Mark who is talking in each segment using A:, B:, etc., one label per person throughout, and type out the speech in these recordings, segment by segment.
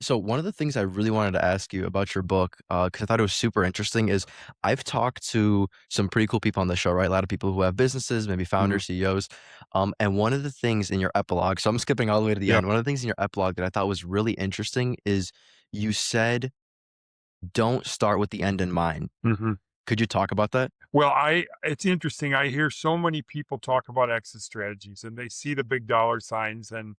A: So one of the things I really wanted to ask you about your book, because I thought it was super interesting, is I've talked to some pretty cool people on the show, right? A lot of people who have businesses, maybe
B: Mhm.
A: founders, CEOs. And one of the things in your epilogue, so I'm skipping all the way to the
B: Yep.
A: end. One of the things in your epilogue that I thought was really interesting is you said, don't start with the end in mind.
B: Mhm.
A: Could you talk about that?
B: Well, it's interesting. I hear so many people talk about exit strategies and they see the big dollar signs and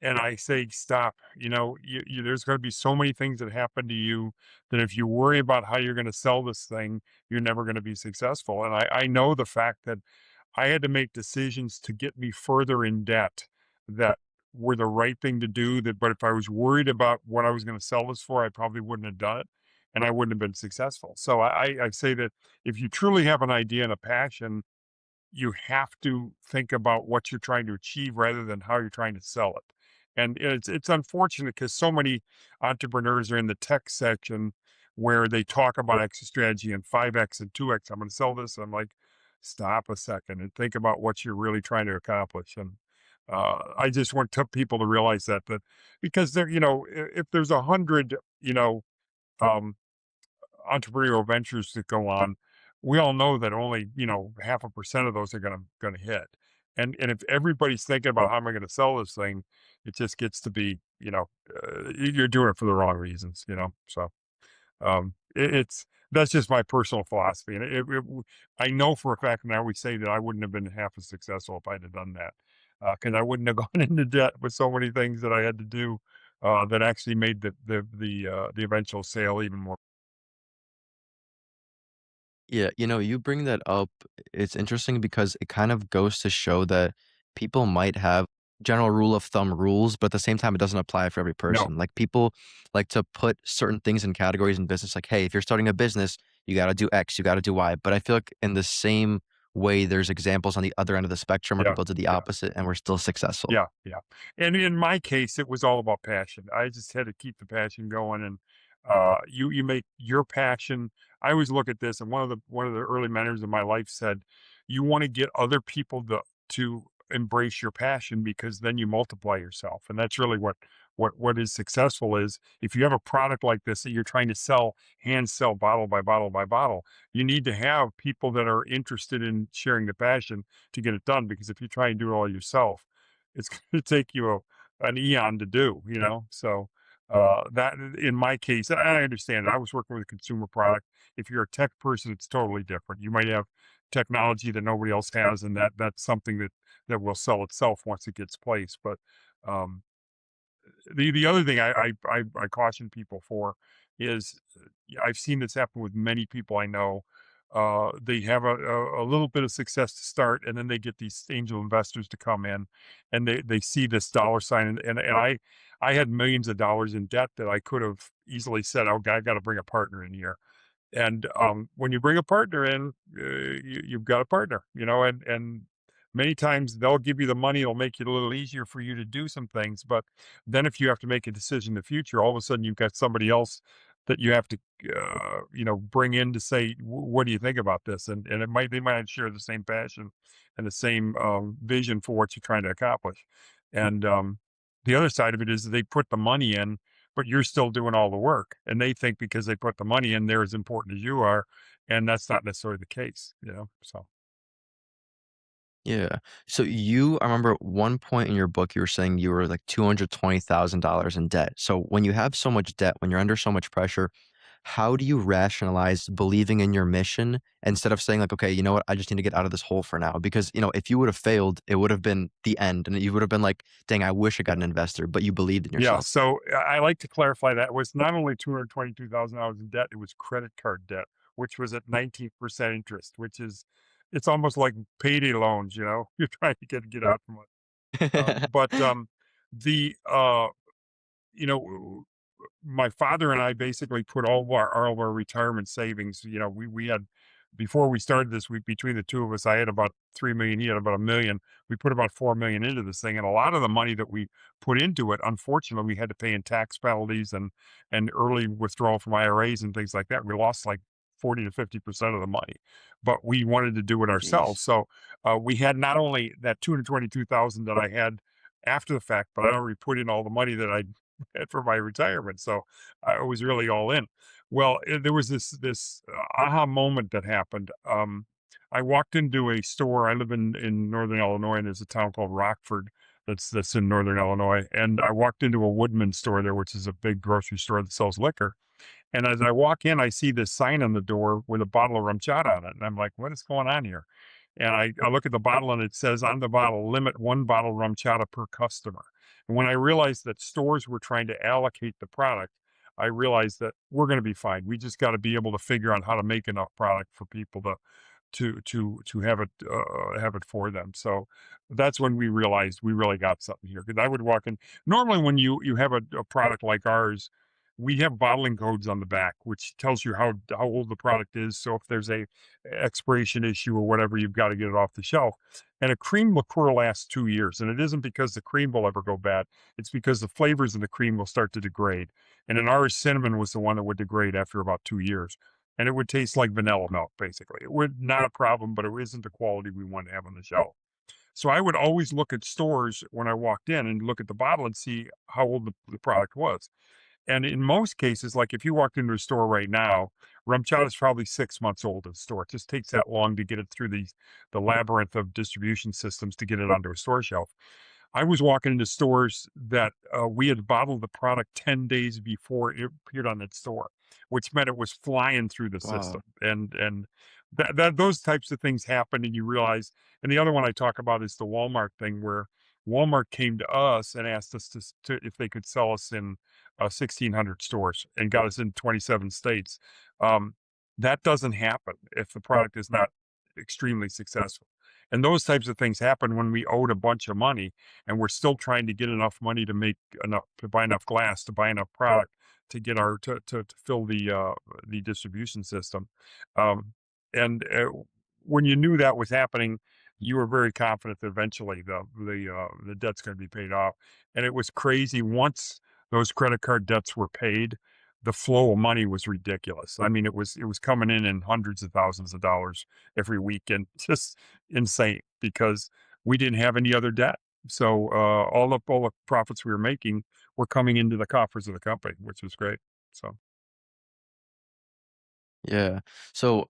B: I say, stop. There's going to be so many things that happen to you that if you worry about how you're going to sell this thing, you're never going to be successful. And I know the fact that I had to make decisions to get me further in debt that were the right thing to do. But if I was worried about what I was going to sell this for, I probably wouldn't have done it, and I wouldn't have been successful. So I say that if you truly have an idea and a passion, you have to think about what you're trying to achieve rather than how you're trying to sell it. And it's unfortunate because so many entrepreneurs are in the tech section where they talk about exit strategy and 5x and 2x. I'm going to sell this. I'm like, stop a second and think about what you're really trying to accomplish. And I just want people to realize that because if there's 100, um, entrepreneurial ventures that go on, we all know that only, half a percent of those are gonna hit. And if everybody's thinking about how am I gonna sell this thing, it just gets to be, you're doing it for the wrong reasons. So it's that's just my personal philosophy. And I know for a fact, and I always say that I wouldn't have been half as successful if I'd have done that. Because I wouldn't have gone into debt with so many things that I had to do that actually made the eventual sale even more.
A: Yeah, you bring that up. It's interesting because it kind of goes to show that people might have general rule of thumb rules, but at the same time, it doesn't apply for every
B: No.
A: person. Like people like to put certain things in categories in business, like, hey, if you're starting a business, you got to do X, you got to do Y. But I feel like in the same way, there's examples on the other end of the spectrum where
B: Yeah.
A: people did the
B: Yeah.
A: opposite and were still successful.
B: Yeah, yeah. And in my case, it was all about passion. I just had to keep the passion going, and you make your passion. I always look at this, and one of the early mentors in my life said, "You want to get other people to embrace your passion because then you multiply yourself." And that's really what is successful is if you have a product like this that you're trying to sell, hand sell bottle by bottle by bottle, you need to have people that are interested in sharing the passion to get it done. Because if you try and do it all yourself, it's going to take you an eon to do. So that in my case, and I understand it. I was working with a consumer product. If you're a tech person, it's totally different. You might have technology that nobody else has, and that's something that will sell itself once it gets placed. But um, the other thing I caution people for is I've seen this happen with many people I know. They have a little bit of success to start, and then they get these angel investors to come in, and they see this dollar sign, and I had millions of dollars in debt that I could have easily said, "Oh, I got to bring a partner in here." And when you bring a partner in, you've got a partner, and many times they'll give you the money. It'll make it a little easier for you to do some things. But then if you have to make a decision in the future, all of a sudden you've got somebody else that you have to, bring in to say, what do you think about this? And they might not share the same passion and the same vision for what you're trying to accomplish. And the other side of it is that they put the money in, but you're still doing all the work. And they think because they put the money in, they're as important as you are. And that's not necessarily the case. So,
A: Yeah. So I remember at one point in your book, you were saying you were like $220,000 in debt. So when you have so much debt, when you're under so much pressure, how do you rationalize believing in your mission instead of saying like, okay, you know what, I just need to get out of this hole for now? Because, if you would have failed, it would have been the end. And you would have been like, dang, I wish I got
B: yeah.
A: an investor, but you believed in
B: Yeah.
A: yourself.
B: So I like to clarify that it was not only $222,000 in debt, it was credit card debt, which was at 19% interest, it's almost like payday loans. You're trying to get out from it. But the, you know, my father and I basically put all of our retirement savings. We had before we started this week between the two of us, I had about 3 million, he had about 1 million. We put about 4 million into this thing, and a lot of the money that we put into it, unfortunately, we had to pay in tax penalties and early withdrawal from IRAs and things like that. We lost like 40 to 50% of the money, but we wanted to do it ourselves.
A: Jeez.
B: So we had not only that 222,000 that I had after the fact, but I already put in all the money that I for my retirement. So I was really all in. Well, there was this aha moment that happened. I walked into a store. I live in Northern Illinois, and there's a town called Rockford that's in Northern Illinois. And I walked into a Woodman store there, which is a big grocery store that sells liquor. And as I walk in, I see this sign on the door with a bottle of RumChata on it, and I'm like, "What is going on here?" And I look at the bottle, and it says on the bottle, "Limit 1 bottle RumChata per customer." And when I realized that stores were trying to allocate the product, I realized that we're gonna be fine. We just gotta be able to figure out how to make enough product for people to have it for them. So that's when we realized we really got something here. Because I would walk in normally when you have a product like ours, we have bottling codes on the back, which tells you how old the product is. So if there's a expiration issue or whatever, you've got to get it off the shelf. And a cream liqueur lasts 2 years, and it isn't because the cream will ever go bad. It's because the flavors in the cream will start to degrade. And in ours, cinnamon was the one that would degrade after about 2 years, and it would taste like vanilla milk, basically. It would not a problem, but it isn't the quality we want to have on the shelf. So I would always look at stores when I walked in and look at the bottle and see how old the product was. And in most cases, like if you walked into a store right now, RumChata is probably 6 months old in the store. It just takes that long to get it through the labyrinth of distribution systems to get it onto a store shelf. I was walking into stores that we had bottled the product 10 days before it appeared on that store, which meant it was flying through the
A: Wow.
B: system. And that those types of things happen, and you realize. And the other one I talk about is the Walmart thing, where Walmart came to us and asked us to if they could sell us in 1,600 stores and got us in 27 states. Um, that doesn't happen if the product is not extremely successful. And those types of things happen when we owed a bunch of money and we're still trying to get enough money to make enough to buy enough glass to buy enough product to get our to fill the distribution system. Um, and when you knew that was happening, you were very confident that eventually the debt's going to be paid off. And it was crazy once those credit card debts were paid. The flow of money was ridiculous. I mean, it was coming in hundreds of thousands of dollars every week, and just insane because we didn't have any other debt. So all the profits we were making were coming into the coffers of the company, which was great. So
A: Yeah. So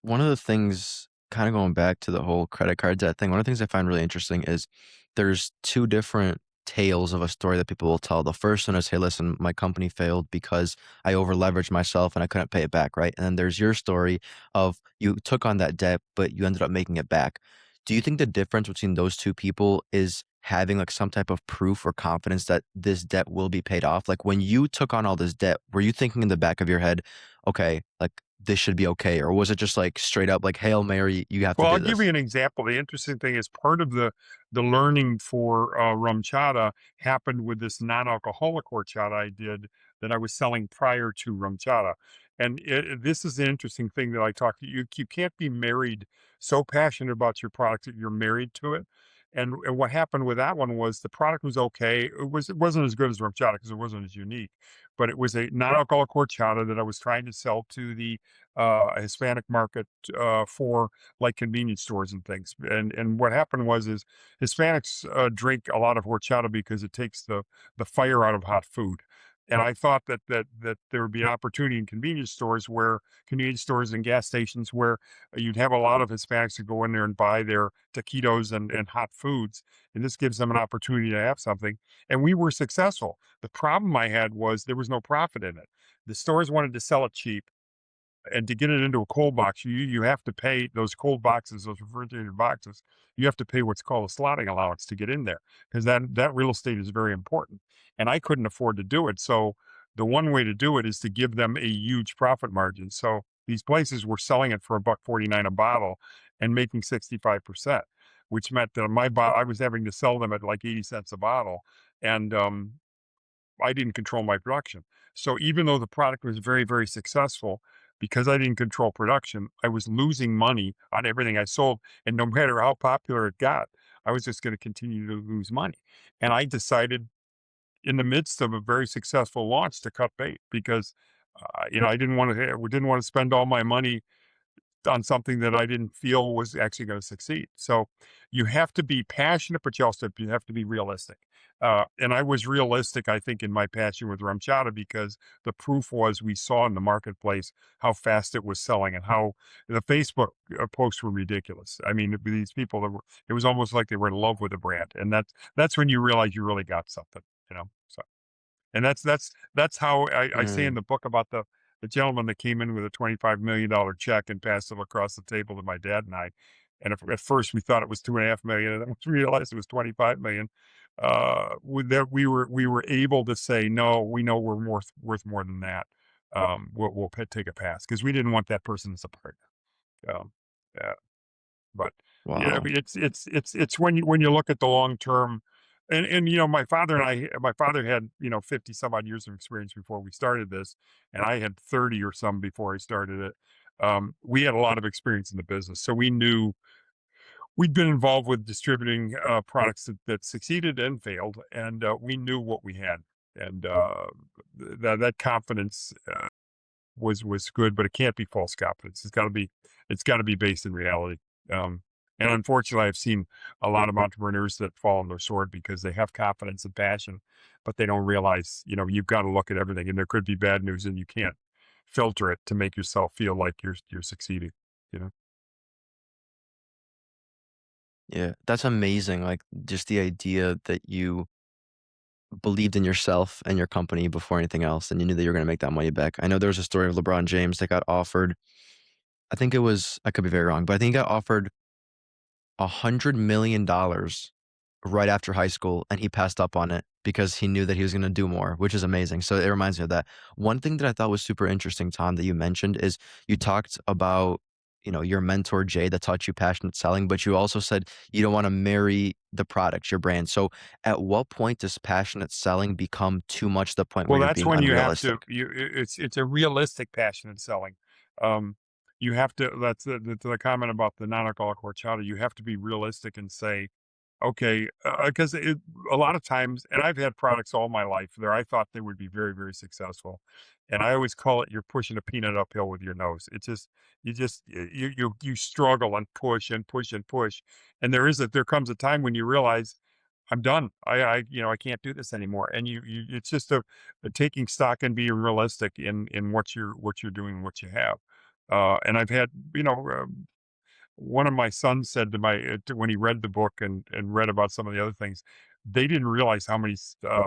A: one of the things, kind of going back to the whole credit card debt thing, one of the things I find really interesting is there's two different tales of a story that people will tell. The first one is, hey, listen, my company failed because I over leveraged myself and I couldn't pay it back, right? And then there's your story of you took on that debt, but you ended up making it back. Do you think the difference between those two people is having like some type of proof or confidence that this debt will be paid off? Like when you took on all this debt, were you thinking in the back of your head, okay, like this should be okay? Or was it just like straight up like, Hail Mary, you have to
B: well, I'll
A: do
B: give you
A: this?
B: an example. The interesting thing is part of the learning for RumChata happened with this non-alcoholic horchata I did that I was selling prior to RumChata. And this is an interesting thing that I talk to you. You can't be married so passionate about your product that you're married to it. And what happened with that one was the product was okay. It wasn't as good as RumChata because it wasn't as unique, but it was a non-alcoholic horchata that I was trying to sell to the Hispanic market for like convenience stores and things. And what happened was is Hispanics drink a lot of horchata because it takes the fire out of hot food. And I thought that there would be an opportunity in convenience stores and gas stations where you'd have a lot of Hispanics who go in there and buy their taquitos and hot foods. And this gives them an opportunity to have something. And we were successful. The problem I had was there was no profit in it. The stores wanted to sell it cheap, and to get it into a cold box, you have to pay those cold boxes, those refrigerated boxes. You have to pay what's called a slotting allowance to get in there because that real estate is very important. And I couldn't afford to do it. So the one way to do it is to give them a huge profit margin. So these places were selling it for a buck 49 a bottle and making 65%, which meant that I was having to sell them at like 80 cents a bottle. And I didn't control my production. So even though the product was very, very successful, because I didn't control production, I was losing money on everything I sold. And no matter how popular it got, I was just going to continue to lose money. And I decided in the midst of a very successful launch to cut bait because, I didn't want to spend all my money on something that I didn't feel was actually going to succeed. So you have to be passionate, but you have to be realistic. And I was realistic, I think, in my passion with RumChata because the proof was we saw in the marketplace how fast it was selling and how the Facebook posts were ridiculous. I mean, these people that were, it was almost like they were in love with the brand, and that's when you realize you really got something, you know. So and that's how I say in
A: Mm.
B: the book about the gentleman that came in with a $25 million check and passed it across the table to my dad and I. And at first we thought it was 2.5 million, and then we realized it was 25 million. With that, we were able to say no. We know we're worth more than that. We'll take a pass because we didn't want that person as a partner. Um, yeah. But, yeah, I
A: Wow.
B: mean, it's when you look at the long term and, my father had, 50 some odd years of experience before we started this, and I had 30 or some before I started it. We had a lot of experience in the business, so we knew we'd been involved with distributing, products that succeeded and failed, and, we knew what we had, and, that confidence, was good, but it can't be false confidence. It's gotta be based in reality. Um, and unfortunately, I've seen a lot of entrepreneurs that fall on their sword because they have confidence and passion, but they don't realize, you've got to look at everything, and there could be bad news, and you can't filter it to make yourself feel like you're succeeding. You know.
A: Yeah, that's amazing, like, just the idea that you believed in yourself and your company before anything else, and you knew that you were gonna make that money back. I know there was a story of LeBron James that got offered I think it was I could be very wrong, but I think he got offered $100 million right after high school, and he passed up on it because he knew that he was gonna do more, which is amazing. So it reminds me of that. One thing that I thought was super interesting, Tom, that you mentioned is you talked about, your mentor, Jay, that taught you passionate selling, but you also said you don't wanna marry the product, your brand. So at what point does passionate selling become too much to the point where
B: Well,
A: you're
B: that's
A: being
B: when you have to
A: unrealistic?
B: it's a realistic passion in selling. Um, you have to that's the comment about the non-alcoholic horchata, you have to be realistic and say, "Okay," because a lot of times and I've had products all my life there I thought they would be very, very successful, and I always call it you're pushing a peanut uphill with your nose. It's just you struggle and push and push and push, and there comes a time when you realize I'm done. I can't do this anymore. And it's just taking stock and being realistic in what you're doing, what you have. And I've had, one of my sons said when he read the book and read about some of the other things, they didn't realize how many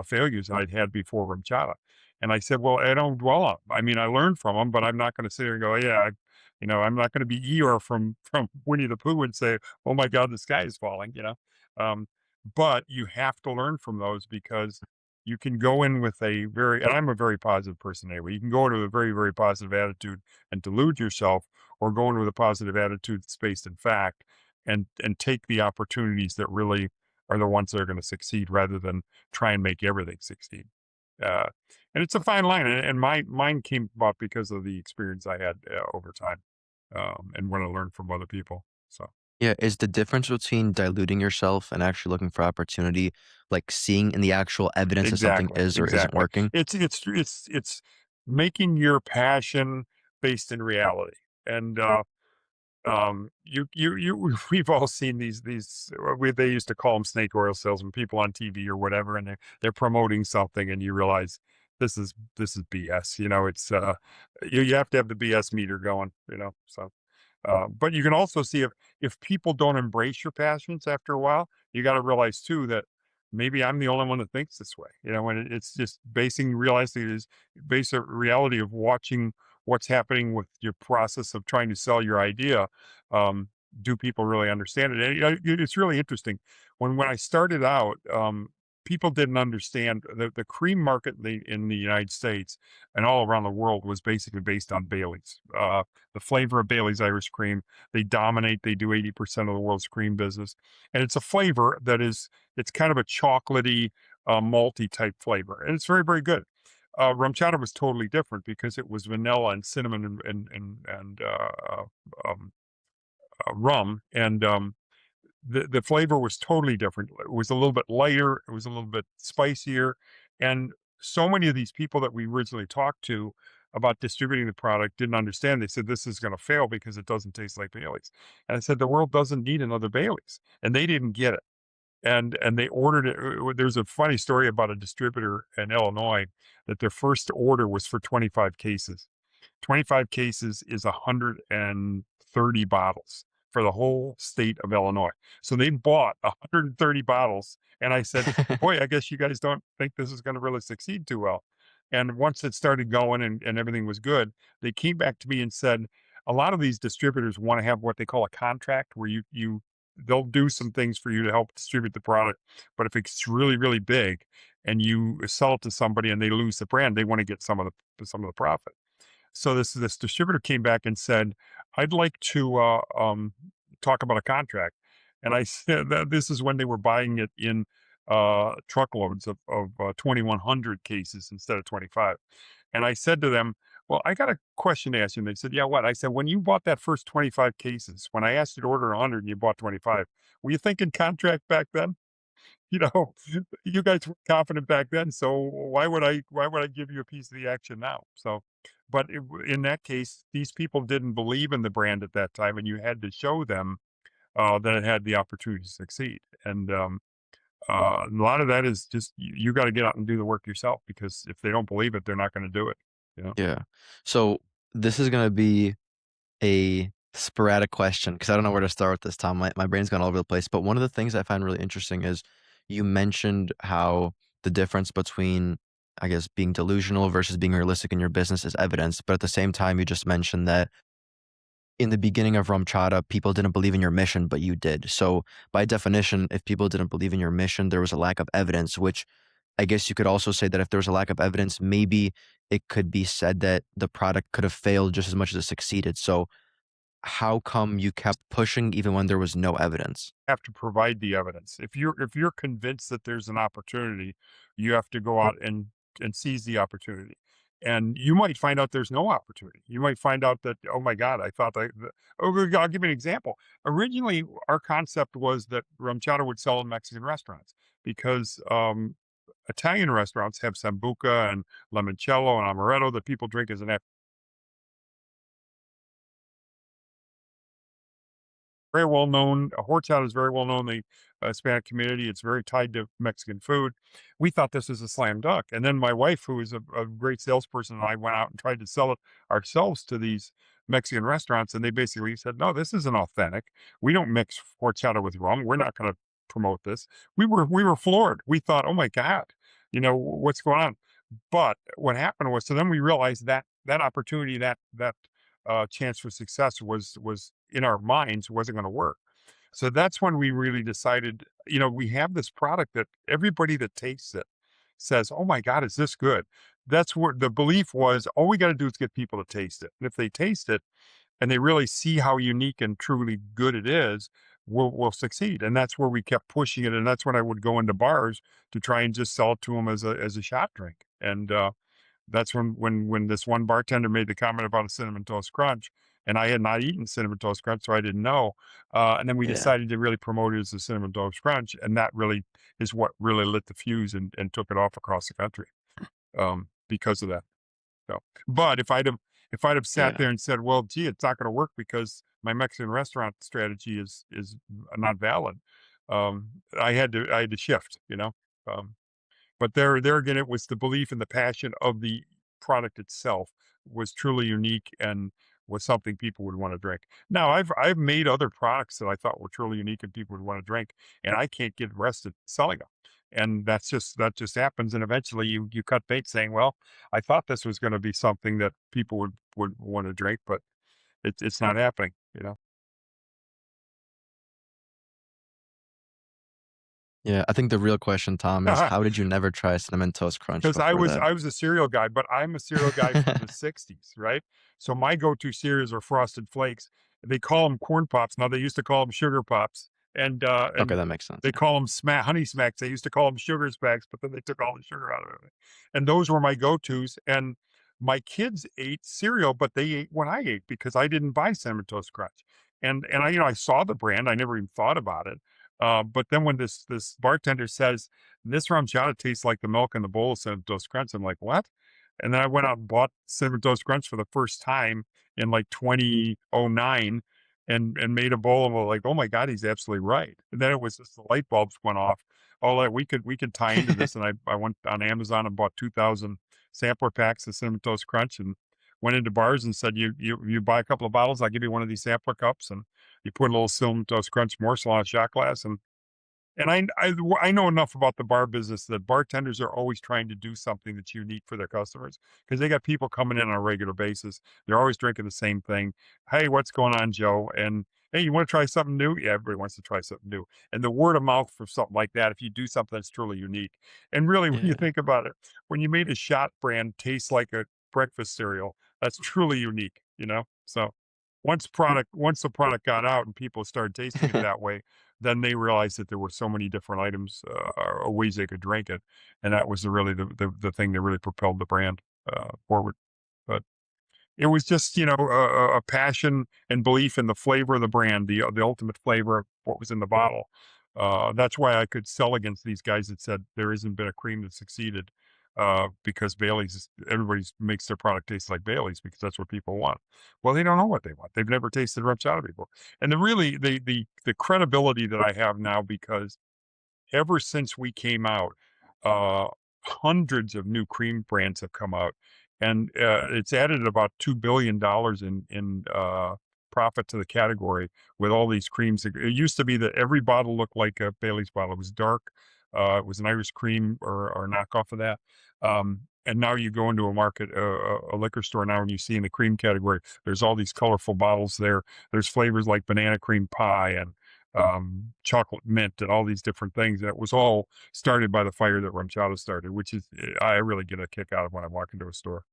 B: failures I'd had before RumChata. And I said, well, I don't dwell on 'em. I mean, I learned from them, but I'm not going to sit here and go, yeah, I'm not going to be Eeyore from Winnie the Pooh and say, oh my God, the sky is falling. Um, but you have to learn from those because you can go in with and I'm a very positive person anyway. You can go into a very, very positive attitude and delude yourself or go in with a positive attitude that's based in fact and take the opportunities that really are the ones that are going to succeed rather than try and make everything succeed. Uh, and it's a fine line, and mine came about because of the experience I had over time, and what I learned from other people. So
A: Yeah, is the difference between diluting yourself and actually looking for opportunity, like seeing in the actual evidence that something
B: exactly,
A: is or isn't
B: exactly.
A: working?
B: It's making your passion based in reality, and we've all seen they used to call them snake oil salesmen, people on TV or whatever, and they're promoting something, and you realize this is BS. It's you have to have the BS meter going. So. But you can also see if people don't embrace your passions after a while, you got to realize too that maybe I'm the only one that thinks this way. And it's just realizing it is base a reality of watching what's happening with your process of trying to sell your idea. Um, do people really understand it? And, it's really interesting. When I started out, people didn't understand the cream market in the United States and all around the world was basically based on Bailey's. The flavor of Bailey's Irish cream. They dominate. They do 80% of the world's cream business. And it's a flavor it's kind of a chocolatey, malty type flavor. And it's very, very good. Rum chowder was totally different because it was vanilla and cinnamon and um, rum. And the flavor was totally different. It was a little bit lighter. It was a little bit spicier. And so many of these people that we originally talked to, about distributing the product didn't understand. They said, "This is gonna fail because it doesn't taste like Bailey's." And I said, "The world doesn't need another Bailey's." And they didn't get it. And they ordered it. There's a funny story about a distributor in Illinois that their first order was for 25 cases. 25 cases is 130 bottles for the whole state of Illinois. So they bought 130 bottles, and I said, "Boy, I guess you guys don't think this is gonna really succeed too well." And once it started going and everything was good, they came back to me and said, "A lot of these distributors wanna have what they call a contract where they'll do some things for you to help distribute the product, but if it's really, really big and you sell it to somebody and they lose the brand, they wanna get some of the profit." So this distributor came back and said, "I'd like to talk about a contract." And I said that this is when they were buying it in truckloads of 2,100 cases instead of 25. And I said to them, "Well, I got a question to ask you." And they said, "Yeah, what?" I said, "When you bought that first 25 cases, when I asked you to order 100 and you bought 25, were you thinking contract back then?" You know, you guys were confident back then, so why would I give you a piece of the action now? So, but in that case, these people didn't believe in the brand at that time, and you had to show them that it had the opportunity to succeed. And a lot of that is just you got to get out and do the work yourself because if they don't believe it, they're not going to do it. You know,
A: Yeah. So this is gonna be a sporadic question because I don't know where to start with this, Tom. My brain's gone all over the place. But one of the things I find really interesting is you mentioned how the difference between, I guess, being delusional versus being realistic in your business is evidence. But at the same time, you just mentioned that in the beginning of RumChata, people didn't believe in your mission, but you did. So by definition, if people didn't believe in your mission, there was a lack of evidence, which I guess you could also say that if there was a lack of evidence, maybe it could be said that the product could have failed just as much as it succeeded. So how come you kept pushing even when there was no evidence?
B: have to provide the evidence. If you're convinced that there's an opportunity, you have to go out and seize the opportunity. And you might find out there's no opportunity. You might find out that, oh my God, I thought oh, I'll give you an example. Originally, our concept was that RumChata would sell in Mexican restaurants because Italian restaurants have sambuca and limoncello and amaretto that people drink as an very well known. Horchata is very well known in the Hispanic community. It's very tied to Mexican food. We thought this was a slam dunk. And then my wife, who is a great salesperson, and I went out and tried to sell it ourselves to these Mexican restaurants. And they basically said, "No, this isn't authentic. We don't mix horchata with rum. We're not going to promote this." We were floored. We thought, "Oh my God, what's going on?" But what happened was, so then we realized that that opportunity, that chance for success was in our minds wasn't going to work. So that's when we really decided, we have this product that everybody that tastes it says, "Oh my God, is this good?" That's where the belief was. All we got to do is get people to taste it, and if they taste it and they really see how unique and truly good it is, we'll succeed. And that's where we kept pushing it, and that's when I would go into bars to try and just sell it to them as a shot drink. And that's when this one bartender made the comment about a cinnamon toast crunch, and I had not eaten cinnamon toast crunch, so I didn't know. And then we
A: Yeah.
B: decided to really promote it as a cinnamon toast crunch, and that really is what really lit the fuse and took it off across the country because of that. So, but if I'd have sat
A: Yeah.
B: there and said, "Well, gee, it's not going to work because my Mexican restaurant strategy is not valid," I had to shift. Um, but there again, it was the belief and the passion of the product itself was truly unique and was something people would want to drink. Now, I've made other products that I thought were truly unique and people would want to drink, and I can't get arrested selling them. And that just happens. And eventually, you cut bait, saying, "Well, I thought this was going to be something that people would want to drink, but it's not happening."
A: Yeah. I think the real question, Tom, is how did you never try Cinnamon Toast Crunch
B: 'Cause I
A: before
B: was
A: that?
B: I was a cereal guy, but I'm a cereal guy from the '60s, right? So my go-to cereals are Frosted Flakes. They call them Corn Pops, now they used to call them Sugar Pops,
A: Okay,
B: and
A: that makes sense.
B: they call them Honey Smacks. They used to call them Sugar Smacks, but then they took all the sugar out of it, and those were my go-tos, and my kids ate cereal, but they ate what I ate because I didn't buy Cinnamon Toast Crunch, and I saw the brand, I never even thought about it, but then when this bartender says, "This rum chata tastes like the milk in the bowl of Cinnamon Toast Crunch," I'm like, "What?" And then I went out and bought Cinnamon Toast Crunch for the first time in like 2009 and made a bowl of like, oh my God, he's absolutely right. And then it was just the light bulbs went off. Oh, like we could tie into this. And I went on Amazon and bought 2,000 sampler packs of Cinnamon Toast Crunch and went into bars and said, you buy a couple of bottles, I'll give you one of these sampler cups. And you put a little Cinnamon Toast Crunch morsel on a shot glass, and I know enough about the bar business that bartenders are always trying to do something that's unique for their customers because they got people coming in on a regular basis. They're always drinking the same thing. Hey, what's going on, Joe? And hey, you want to try something new? Yeah, everybody wants to try something new. And the word of mouth for something like that, if you do something that's truly unique. And really, when you
A: Yeah.
B: think about it, when you made a shot brand taste like a breakfast cereal, that's truly unique, you know? So once the product got out and people started tasting it that way, then they realized that there were so many different items, or ways they could drink it, and that was the thing that really propelled the brand, forward. But it was just, a passion and belief in the flavor of the brand, the ultimate flavor of what was in the bottle. That's why I could sell against these guys that said there hasn't been a cream that succeeded, because everybody makes their product taste like Bailey's because that's what people want. Well, they don't know what they want. They've never tasted RumChata before. And the credibility that I have now because ever since we came out, uh, hundreds of new cream brands have come out, and it's added about $2 billion in profit to the category with all these creams. It used to be that every bottle looked like a Bailey's bottle. It was dark. It was an Irish cream or a knockoff of that. And now you go into a market, a liquor store now, and you see in the cream category, there's all these colorful bottles there. There's flavors like banana cream pie and chocolate mint and all these different things. And it was all started by the fire that RumChata started, which is I really get a kick out of when I walk into a store.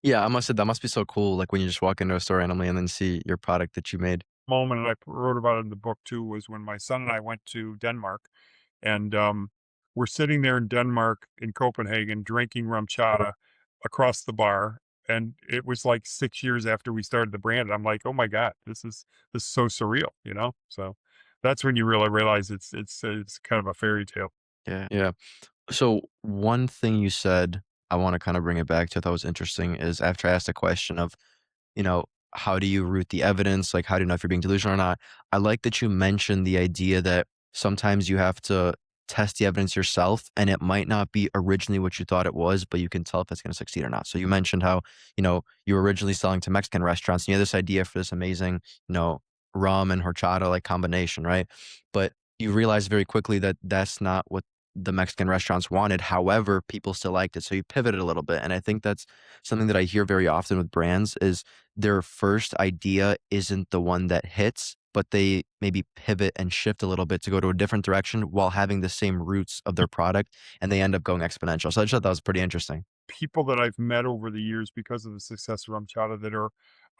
A: Yeah, I must say that must be so cool, like, when you just walk into a store randomly and then see your product that you made.
B: Moment, and wrote about it in the book too, was when my son and I went to Denmark, and we're sitting there in Denmark in Copenhagen drinking RumChata across the bar. And it was like 6 years after we started the brand. I'm like, oh my God, this is so surreal, you know? So that's when you really realize it's kind of a fairy tale.
A: Yeah, yeah. So one thing you said, I wanna kinda bring it back to, I thought was interesting, is after I asked the question of, you know, how do you root the evidence? Like, how do you know if you're being delusional or not? I like that you mentioned the idea that sometimes you have to test the evidence yourself, and it might not be originally what you thought it was, but you can tell if it's going to succeed or not. So you mentioned how, you were originally selling to Mexican restaurants, and you had this idea for this amazing, rum and horchata like combination, right? But you realized very quickly that that's not what the Mexican restaurants wanted. However, people still liked it. So you pivoted a little bit. And I think that's something that I hear very often with brands is their first idea isn't the one that hits, but they maybe pivot and shift a little bit to go to a different direction while having the same roots of their product, and they end up going exponential. So I just thought that was pretty interesting.
B: People that I've met over the years because of the success of RumChata that are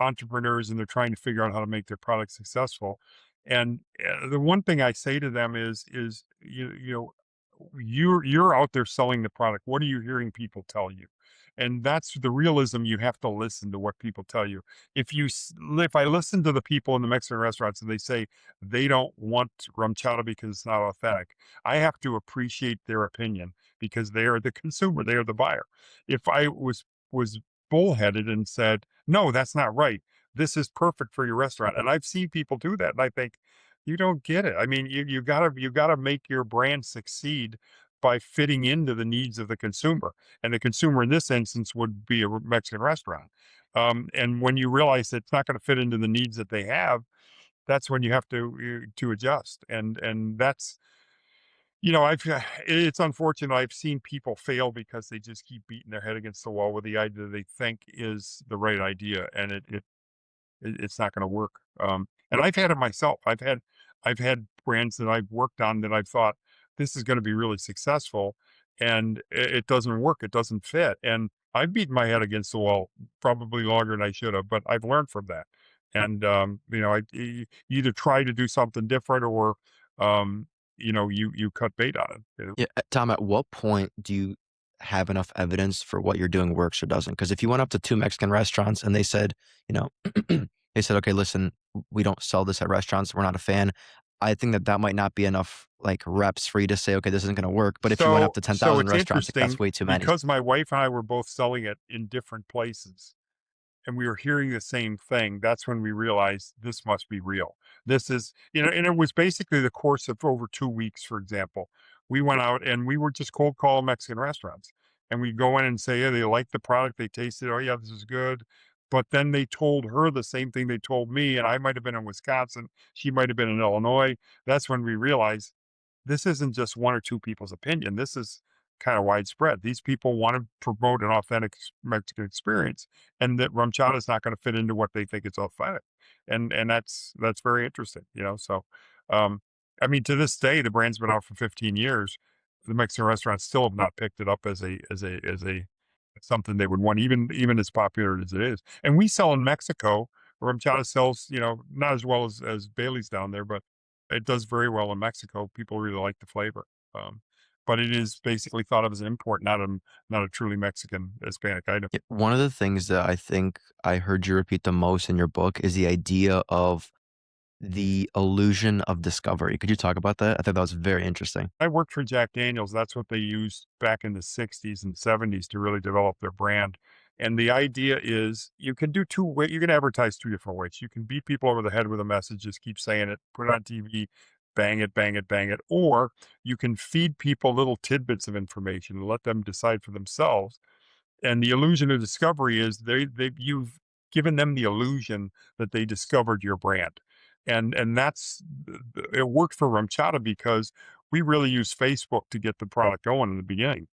B: entrepreneurs and they're trying to figure out how to make their product successful. And the one thing I say to them is you're out there selling the product. What are you hearing people tell you? And that's the realism. You have to listen to what people tell you. If I listen to the people in the Mexican restaurants and they say they don't want RumChata because it's not authentic, I have to appreciate their opinion because they are the consumer, they are the buyer. If I was bullheaded and said, "No, that's not right. This is perfect for your restaurant." And I've seen people do that, and I think, "You don't get it." I mean, you gotta make your brand succeed by fitting into the needs of the consumer, and the consumer in this instance would be a Mexican restaurant. And when you realize that it's not gonna fit into the needs that they have, that's when you have to adjust, and that's I've it's unfortunate. I've seen people fail because they just keep beating their head against the wall with the idea they think is the right idea, and it's not going to work. And I've had it myself. I've had brands that I've worked on that I've thought this is going to be really successful, and it doesn't work. It doesn't fit, and I've beaten my head against the wall probably longer than I should have, but I've learned from that. And you either try to do something different or um, you cut bait on it.
A: Yeah, Tom, at what point do you have enough evidence for what you're doing works or doesn't? Because if you went up to 2 Mexican restaurants and they said, you know, they said, "Okay, listen, we don't sell this at restaurants. We're not a fan." I think that that might not be enough like, reps for you to say, "Okay, this isn't gonna work," but if you went up
B: So
A: to
B: so
A: 10,000
B: it's
A: restaurants, like, that's
B: interesting
A: way too many.
B: because my wife and I were both selling it in different places and we were hearing the same thing, that's when we realized this must be real. This is, and it was basically the course of over 2 weeks, for example. We went out and we were just cold call Mexican restaurants. And we'd go in and say, yeah, they liked the product, they tasted, oh yeah, this is good. But then they told her the same thing they told me, and I might have been in Wisconsin, she might have been in Illinois. That's when we realized this isn't just one or two people's opinion. This is kind of widespread. These people want to promote an authentic Mexican experience, and that RumChata is not going to fit into what they think is authentic, and that's very interesting. So um, I mean, to this day, the brand's been out for 15 years. The Mexican restaurants still have not picked it up as a something they would want, even as popular as it is. And we sell in Mexico. RumChata sells, not as well as Bailey's down there, but it does very well in Mexico. People really like the flavor. Um, but it is basically thought of as an import, not a truly Mexican Hispanic item.
A: Yeah, one of the things that I think I heard you repeat the most in your book is the idea of the illusion of discovery. Could you talk about that? I thought that was very interesting.
B: I worked for Jack Daniels. That's what they used back in the 60s and 70s to really develop their brand. And the idea is you can do two ways. You can advertise two different ways. You can beat people over the head with a message, just keep saying it, put it on TV, bang it, bang it, bang it. Or you can feed people little tidbits of information and let them decide for themselves. And the illusion of discovery is you've given them the illusion that they discovered your brand. And that's it worked for RumChata because we really used Facebook to get the product going in the beginning.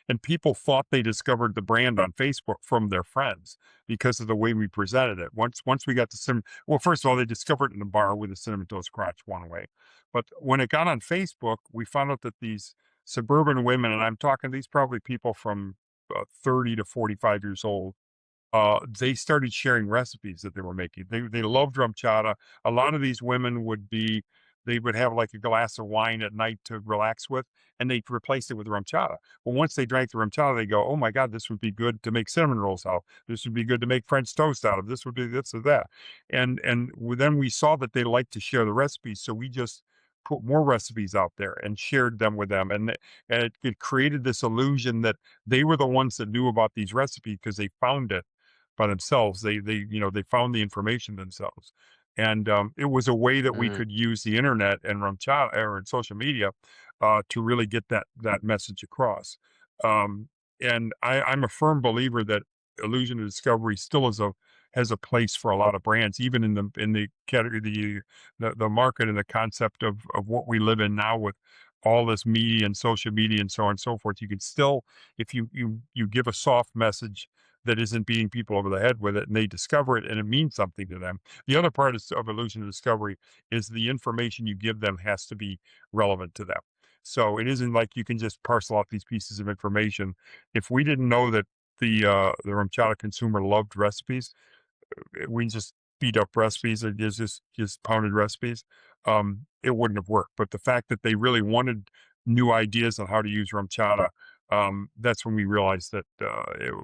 B: And people thought they discovered the brand on Facebook from their friends because of the way we presented it. Once we got the well, first of all, they discovered it in a bar with a cinnamon toast crotch one way. But when it got on Facebook, we found out that these suburban women, and I'm talking these probably people from 30 to 45 years old, they started sharing recipes that they were making. They loved RumChata. A lot of these women they would have like a glass of wine at night to relax with, and they'd replace it with RumChata. Well, once they drank the RumChata, they go, "Oh my God, this would be good to make cinnamon rolls out. This would be good to make French toast out of. This would be this or that." Then we saw that they liked to share the recipes, so we just put more recipes out there and shared them with them, and it created this illusion that they were the ones that knew about these recipes because they found it by themselves. They found the information themselves, and it was a way that we
A: Mm,
B: could use the internet and RumChat or social media to really get that message across. Um, and I'm a firm believer that illusion of discovery still has a place for a lot of brands, even in the category the market and the concept of what we live in now with all this media and social media and so on and so forth. You can still, if you give a soft message that isn't beating people over the head with it and they discover it and it means something to them. The other part of illusion of discovery is the information you give them has to be relevant to them. So it isn't like you can just parcel out these pieces of information. If we didn't know that the RumChata consumer loved recipes, we just beat up recipes and just pounded recipes, it wouldn't have worked. But the fact that they really wanted new ideas on how to use RumChata, that's when we realized that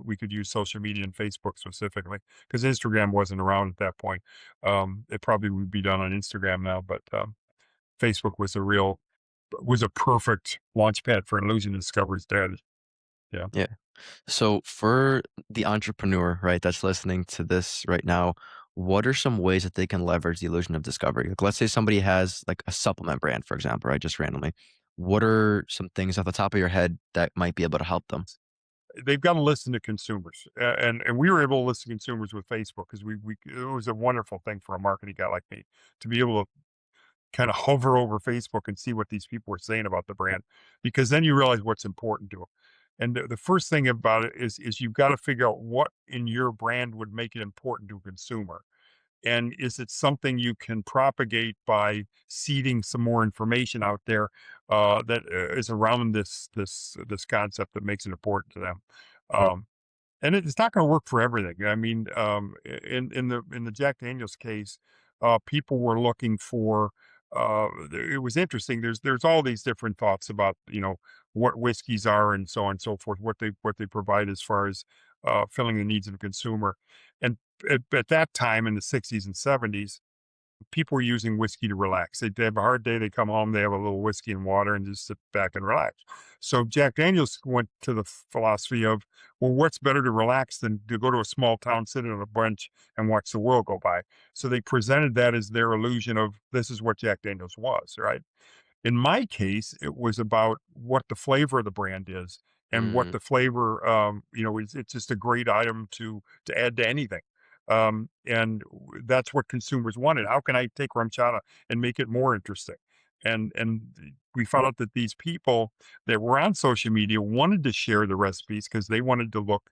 B: we could use social media and Facebook specifically because Instagram wasn't around at that point. It probably would be done on Instagram now, but Facebook was a perfect launchpad for illusion discovery's dad. Yeah.
A: yeah. So for the entrepreneur, right, that's listening to this right now, what are some ways that they can leverage the illusion of discovery? Like, let's say somebody has like a supplement brand, for example, right? Just randomly. What are some things off the top of your head that might be able to help them?
B: They've got to listen to consumers, and we were able to listen to consumers with Facebook because we it was a wonderful thing for a marketing guy like me to be able to kind of hover over Facebook and see what these people were saying about the brand, because then you realize what's important to them. And the first thing about it is you've got to figure out what in your brand would make it important to a consumer. And is it something you can propagate by seeding some more information out there that is around this concept that makes it important to them? Um, and it's not going to work for everything. I mean, in the Jack Daniel's case, people were looking for. It was interesting. There's all these different thoughts about what whiskeys are and so on and so forth. What they provide as far as filling the needs of the consumer. And at that time in the 60s and 70s, People are using whiskey to relax. They have a hard day, they come home, they have a little whiskey and water and just sit back and relax. So Jack Daniels went to the philosophy of, well, what's better to relax than to go to a small town, sit on a bench, and watch the world go by? So they presented that as their illusion of this is what Jack Daniels was, right? In my case, it was about what the flavor of the brand is and what
A: Mhm,
B: the flavor, it's just a great item to add to anything. That's what consumers wanted. How can I take RumChata and make it more interesting? And we found out that these people that were on social media wanted to share the recipes because they wanted to look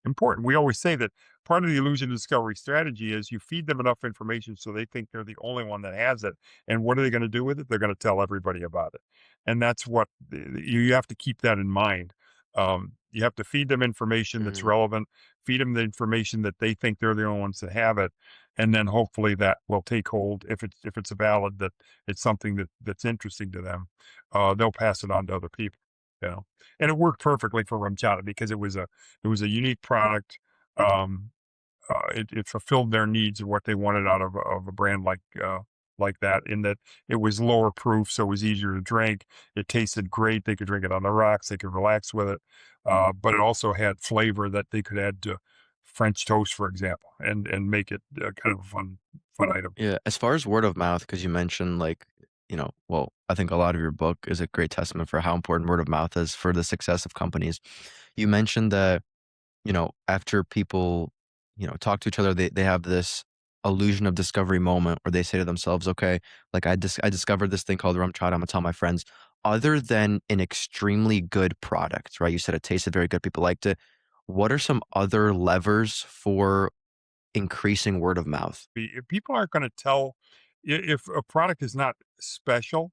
B: important. We always say that part of the illusion discovery strategy is you feed them enough information so they think they're the only one that has it, and what are they gonna do with it? They're gonna tell everybody about it. And that's what you have to keep that in mind. You have to feed them information that's
A: mhm.
B: relevant, feed them the information that they think they're the only ones that have it, and then hopefully that will take hold. If it's valid that it's something that's interesting to them, they'll pass it on to other people, you know? And it worked perfectly for RumChata because it was a unique product. Um, it fulfilled their needs of what they wanted out of a brand like that. In that it was lower proof, so it was easier to drink. It tasted great. They could drink it on the rocks. They could relax with it, but it also had flavor that they could add to French toast, for example, and make it kind of a fun item.
A: Yeah, as far as word of mouth, because you mentioned, like, well, I think a lot of your book is a great testament for how important word of mouth is for the success of companies. You mentioned that, after people, talk to each other, they have this illusion of discovery moment where they say to themselves, "Okay, like, I discovered this thing called rum chata, Imma tell my friends." Other than an extremely good product, right? You said it tasted very good, people liked it. What are some other levers for increasing word of mouth?
B: If people aren't going to tell, if a product is not special,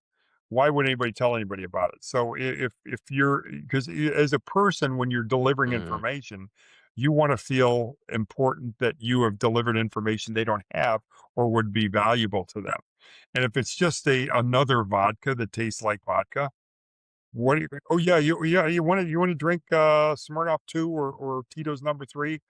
B: why would anybody tell anybody about it? So if you're, because as a person, when you're delivering
A: Mhm,
B: information, you want to feel important that you have delivered information they don't have or would be valuable to them. And if it's just another vodka that tastes like vodka, what do you think? Oh, you wanna drink, Smirnoff 2 or Tito's Number 3?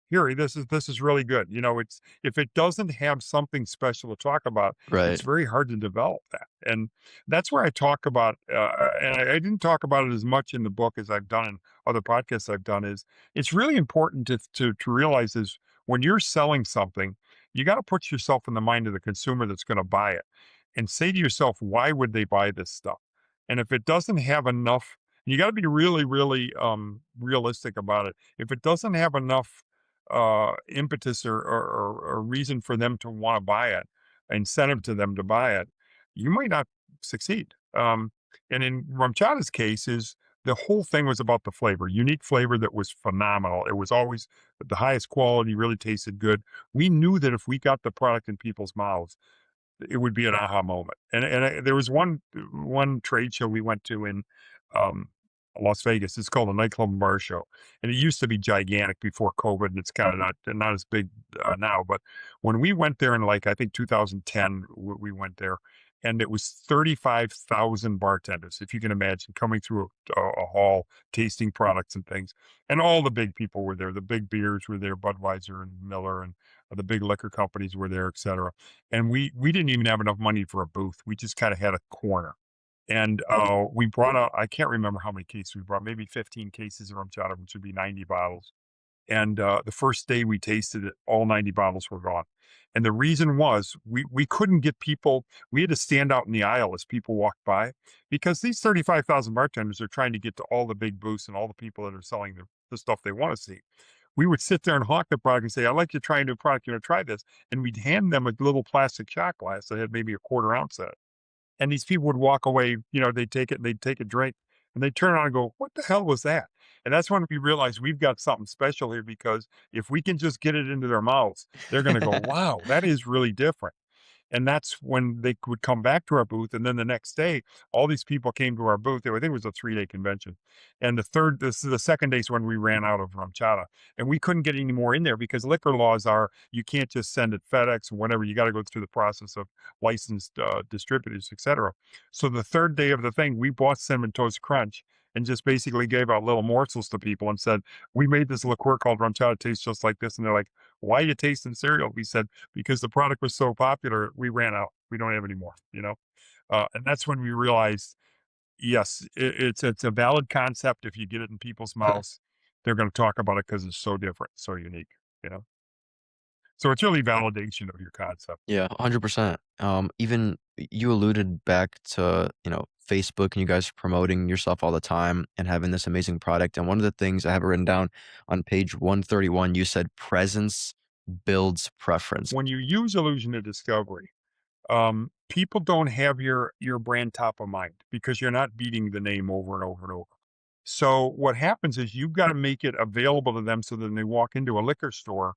B: Here, this is really good. It's if it doesn't have something special to talk about, it's
A: right.
B: very hard to develop that, and that's where I talk about, and I didn't talk about it as much in the book as I've done in other podcasts I've done, is it's really important to realize is when you're selling something, you gotta put yourself in the mind of the consumer that's gonna buy it, and say to yourself, "Why would they buy this stuff?" And if it doesn't have enough, you got to be really, really realistic about it. If it doesn't have enough impetus or reason for them to want to buy it, incentive to them to buy it, you might not succeed. And in Ramchada's case, is the whole thing was about the flavor, unique flavor that was phenomenal. It was always the highest quality, really tasted good. We knew that if we got the product in people's mouths, it would be an aha moment. And there was one trade show we went to in um, Las Vegas. It's called a nightclub and bar show, and it used to be gigantic before COVID, and it's kind of not as big now. But when we went there in like I think 2010, we went there, and it was 35,000 bartenders, if you can imagine, coming through a hall, tasting products and things, and all the big people were there. The big beers were there, Budweiser and Miller, and the big liquor companies were there, etc. And we didn't even have enough money for a booth. We just kind of had a corner. And we brought out, I can't remember how many cases we brought, maybe 15 cases of RumChata, which would be 90 bottles. And the first day we tasted it, all 90 bottles were gone. And the reason was we couldn't get people, we had to stand out in the aisle as people walked by because these 35,000 bartenders are trying to get to all the big booths and all the people that are selling the stuff they want to see. We would sit there and hawk the product and say, "I'd like you to try a new product. You know, try this." And we'd hand them a little plastic shot glass that had maybe a quarter ounce in it. And these people would walk away, they'd take it and they'd take a drink and they'd turn around and go, "What the hell was that?" And that's when we realized we've got something special here because if we can just get it into their mouths, they're going to go, "Wow, that is really different." And that's when they would come back to our booth, and then the next day, all these people came to our booth. I think it was a 3-day convention, and this is the second day is when we ran out of RumChata, and we couldn't get any more in there because liquor laws are you can't just send it FedEx or whatever. You got to go through the process of licensed distributors, etc. So the third day of the thing, we bought Cinnamon Toast Crunch, and just basically gave out little morsels to people and said, "We made this liqueur called RumChata, tastes just like this." And they're like, "Why are you tasting cereal?" We said, "Because the product was so popular, we ran out. We don't have any more," you know? And that's when we realized, yes, it's a valid concept. If you get it in people's mouths, they're gonna talk about it because it's so different, so unique, you know? So it's really validation of your concept.
A: Yeah, 100%. Even you alluded back to, Facebook and you guys promoting yourself all the time and having this amazing product. And one of the things I have it written down on page 131, you said presence builds preference.
B: When you use illusion of discovery, people don't have your brand top of mind because you're not beating the name over and over and over. So what happens is you've got to make it available to them so that when they walk into a liquor store,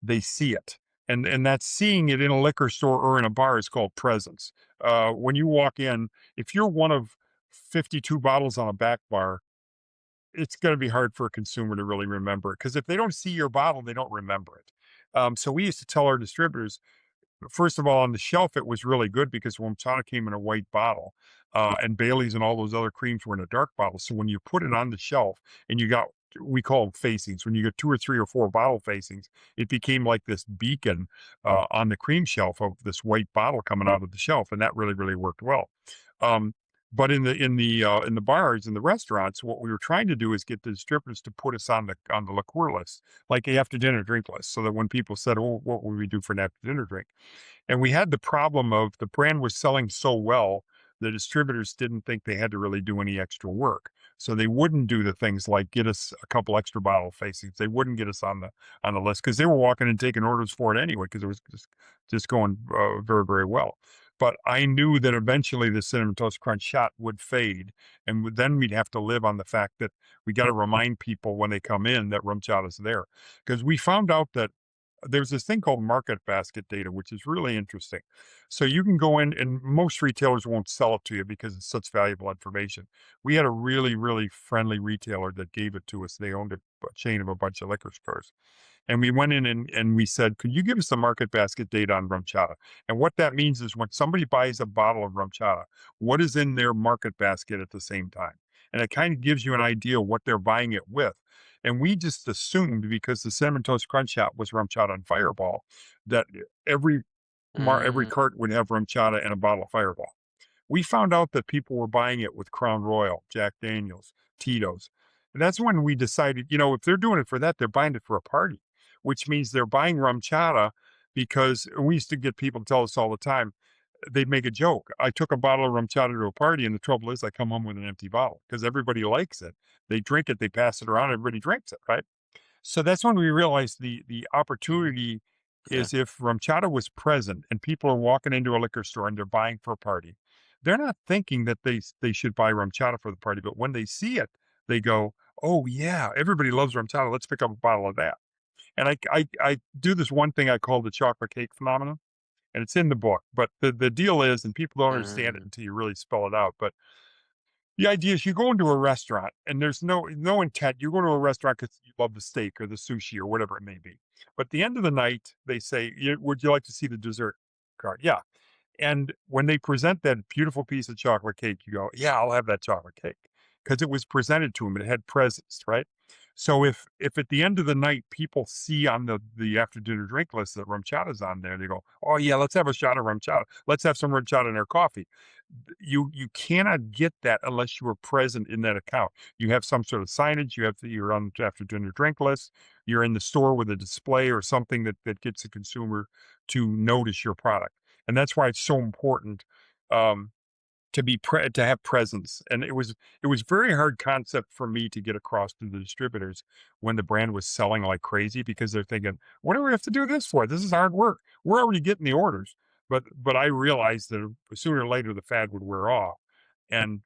B: they see it. And that seeing it in a liquor store or in a bar is called presence. When you walk in, if you're one of 52 bottles on a back bar, it's going to be hard for a consumer to really remember it because if they don't see your bottle, they don't remember it. So we used to tell our distributors, first of all, on the shelf, it was really good because RumChata came in a white bottle, and Bailey's and all those other creams were in a dark bottle. So when you put it on the shelf and you got, we call them facings, when you get two or three or four bottle facings, it became like this beacon on the cream shelf of this white bottle coming out of the shelf, and that really, really worked well. Um, but in the bars and the restaurants, what we were trying to do is get the distributors to put us on the liqueur list, like the after dinner drink list, so that when people said, "Oh, what would we do for an after dinner drink?" And we had the problem of the brand was selling so well, the distributors didn't think they had to really do any extra work. So they wouldn't do the things like get us a couple extra bottle facings. They wouldn't get us on the list because they were walking and taking orders for it anyway because it was just going very, very well. But I knew that eventually the Cinnamon Toast Crunch shot would fade, and then we'd have to live on the fact that we got to remind people when they come in that RumChata is there, because we found out that there's this thing called market basket data, which is really interesting. So you can go in, and most retailers won't sell it to you because it's such valuable information. We had a really, really friendly retailer that gave it to us. They owned a chain of a bunch of liquor stores. And we went in and we said, could you give us the market basket data on RumChata? And what that means is when somebody buys a bottle of RumChata, what is in their market basket at the same time? And it kind of gives you an idea what they're buying it with. And we just assumed because the Cinnamon Toast Crunch Shop was RumChata and Fireball, that every
A: Mm,
B: cart would have RumChata and a bottle of Fireball. We found out that people were buying it with Crown Royal, Jack Daniels, Tito's. And that's when we decided, if they're doing it for that, they're buying it for a party, which means they're buying RumChata because we used to get people to tell us all the time, they'd make a joke. I took a bottle of RumChata to a party, and the trouble is I come home with an empty bottle because everybody likes it. They drink it, they pass it around, everybody drinks it, right? So that's when we realized the opportunity
A: yeah.
B: is if RumChata was present and people are walking into a liquor store and they're buying for a party, they're not thinking that they should buy RumChata for the party, but when they see it, they go, "Oh yeah, everybody loves RumChata. Let's pick up a bottle of that." And I do this one thing I call the chocolate cake phenomenon, and it's in the book. But the deal is, and people don't understand it
A: Mm,
B: until you really spell it out. But the idea is you go into a restaurant and there's no intent. You go to a restaurant because you love the steak or the sushi or whatever it may be. But at the end of the night, they say, "Would you like to see the dessert card?" Yeah. And when they present that beautiful piece of chocolate cake, you go, "Yeah, I'll have that chocolate cake," because it was presented to them. It had presence, right? So if at the end of the night people see on the after dinner drink list that RumChata's on there, they go, "Oh yeah, let's have a shot of RumChata. Let's have some RumChata in our coffee." You cannot get that unless you are present in that account. You have some sort of signage. You're on the after dinner drink list. You're in the store with a display or something that gets the consumer to notice your product, and that's why it's so important. Um, to have presence, and it was very hard concept for me to get across to the distributors when the brand was selling like crazy because they're thinking, "What do we have to do this for? This is hard work. We're already getting the orders." But I realized that sooner or later the fad would wear off, and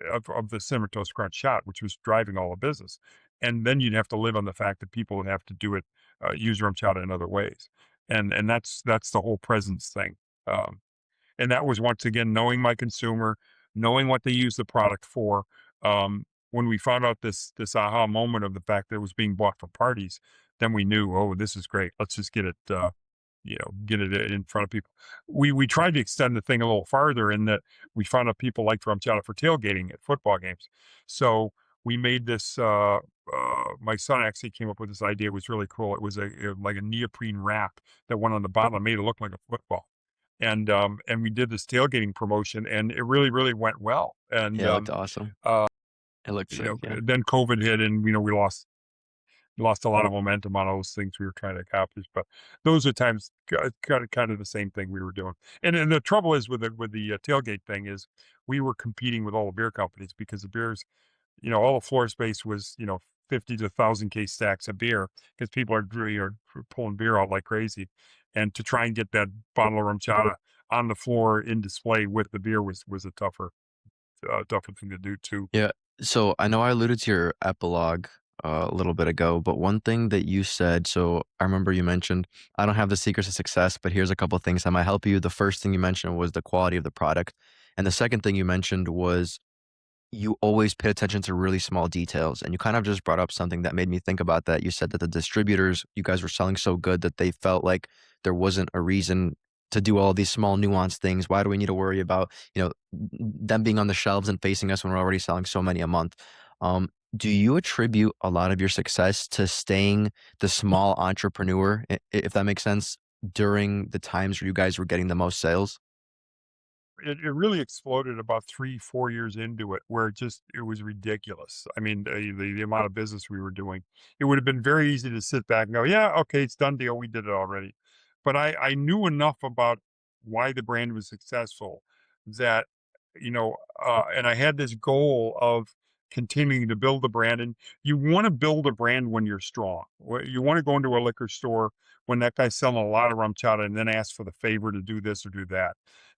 B: of the Cinnamon Toast Crunch shot, which was driving all the business, and then you'd have to live on the fact that people would have to do it, use RumChata in other ways, and that's the whole presence thing. Um, and that was once again knowing my consumer, knowing what they use the product for. When we found out this aha moment of the fact that it was being bought for parties, then we knew, oh, this is great. Let's just get it, get it in front of people. We tried to extend the thing a little farther in that we found out people liked RumChata for tailgating at football games. So we made this, my son actually came up with this idea. It was really cool. It was like a neoprene wrap that went on the bottom, made it look like a football. And we did this tailgating promotion, and it really, really went well. And,
A: Yeah, it looked awesome.
B: uh,
A: It looked sick, yeah.
B: then COVID hit and, we lost a lot of momentum on all those things we were trying to accomplish. But those are times kind of the same thing we were doing. And the trouble is with the tailgate thing is we were competing with all the beer companies because the beers, all the floor space was 50 to 1,000 case stacks of beer because people are pulling beer out like crazy, and to try and get that bottle of rum chata on the floor in display with the beer was a tougher thing to do too.
A: Yeah. So I know I alluded to your epilogue a little bit ago, but one thing that you said, so I remember you mentioned, I don't have the secrets of success, but here's a couple things that might help you. The first thing you mentioned was the quality of the product. And the second thing you mentioned was you always pay attention to really small details. And you kind of just brought up something that made me think about that. You said that the distributors, you guys were selling so good that they felt like there wasn't a reason to do all these small nuanced things. Why do we need to worry about, them being on the shelves and facing us when we're already selling so many a month? Do you attribute a lot of your success to staying the small entrepreneur, if that makes sense, during the times where you guys were getting the most sales?
B: It really exploded about 3, 4 years into it, where it was ridiculous. I mean, the amount of business we were doing. It would have been very easy to sit back and go, "Yeah, okay, it's done deal, we did it already." But I knew enough about why the brand was successful that, and I had this goal of continuing to build the brand, and you wanna build a brand when you're strong. You wanna go into a liquor store when that guy's selling a lot of rum chata and then ask for the favor to do this or do that.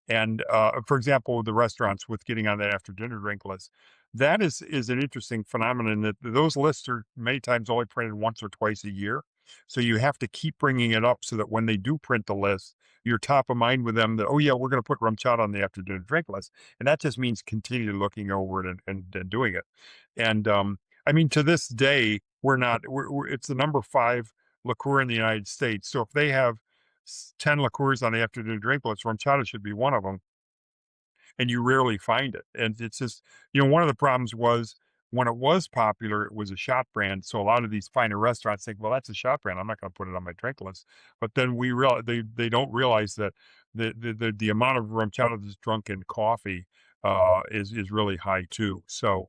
B: And, for example, the restaurants with getting on that after dinner drink list, that is an interesting phenomenon that those lists are many times only printed once or twice a year. So you have to keep bringing it up so that when they do print the list, you're top of mind with them that, oh yeah, we're going to put rum chata on the after dinner drink list. And that just means continue looking over it and doing it. And, I mean, to this day, it's the number 5 liqueur in the United States. So if they have 10 liqueurs on the afternoon drink list, RumChata should be one of them, and you rarely find it. And it's just, one of the problems was when it was popular, it was a shop brand. So a lot of these finer restaurants think, well, that's a shop brand. I'm not going to put it on my drink list. But then they don't realize that the amount of RumChata that's drunk in coffee is really high too. So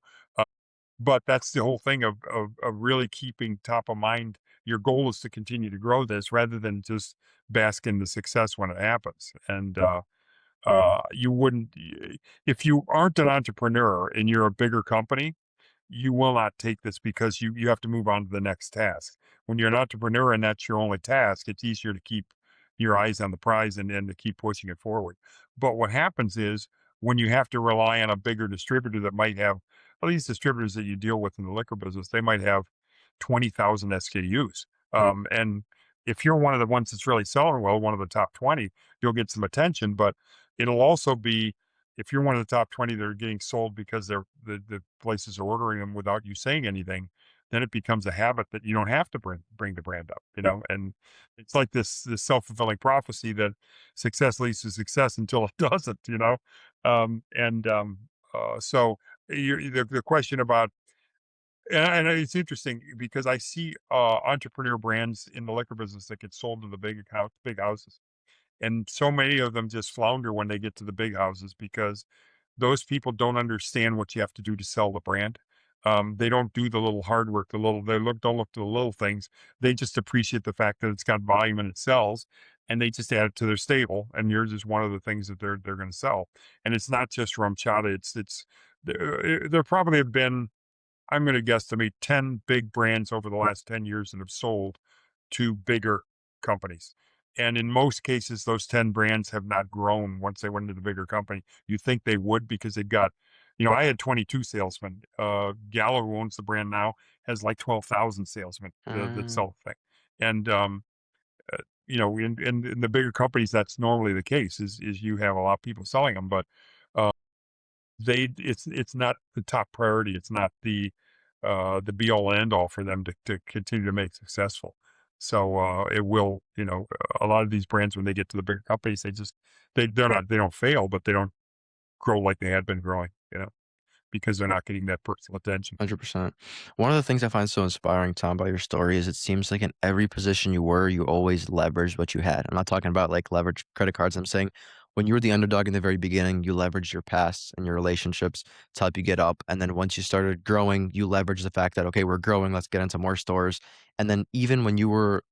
B: but that's the whole thing of really keeping top of mind. Your goal is to continue to grow this rather than just bask in the success when it happens. And you wouldn't, if you aren't an entrepreneur and you're a bigger company, you will not take this because you have to move on to the next task. When you're an entrepreneur and that's your only task, it's easier to keep your eyes on the prize and to keep pushing it forward. But what happens is when you have to rely on a bigger distributor that might have, well, these distributors that you deal with in the liquor business, they might have 20,000 SKUs. And if you're one of the ones that's really selling well, one of the top 20, you'll get some attention. But it'll also be if you're one of the top 20 that are getting sold because the places are ordering them without you saying anything, then it becomes a habit that you don't have to bring the brand up, and it's like this self-fulfilling prophecy that success leads to success until it doesn't, and so the question about and it's interesting because I see entrepreneur brands in the liquor business that get sold to the big houses, and so many of them just flounder when they get to the big houses because those people don't understand what you have to do to sell the brand. They don't do the little hard work, they don't look to the little things. They just appreciate the fact that it's got volume and it sells, and they just add it to their stable. And yours is one of the things that they're going to sell. And it's not just rum chata. It's there probably have been, I'm going to guesstimate, 10 big brands over the last 10 years that have sold to bigger companies. And in most cases, those 10 brands have not grown once they went into the bigger company. You think they would because they've got, I had 22 salesmen. Gallo, who owns the brand now, has like 12,000 salesmen that
A: Mm.
B: sell the thing. And, in the bigger companies, that's normally the case is you have a lot of people selling them, but uh, it's not the top priority. It's not the be all end all for them to continue to make successful. So it will, a lot of these brands when they get to the bigger companies, they don't fail, but they don't grow like they had been growing. because they're not getting that personal attention.
A: 100%. One of the things I find so inspiring, Tom, about your story is it seems like in every position you were, you always leveraged what you had. I'm not talking about like leverage credit cards. I'm saying when you were the underdog in the very beginning, you leveraged your past and your relationships to help you get up. And then once you started growing, you leveraged the fact that, okay, we're growing, let's get into more stores. And then even when you were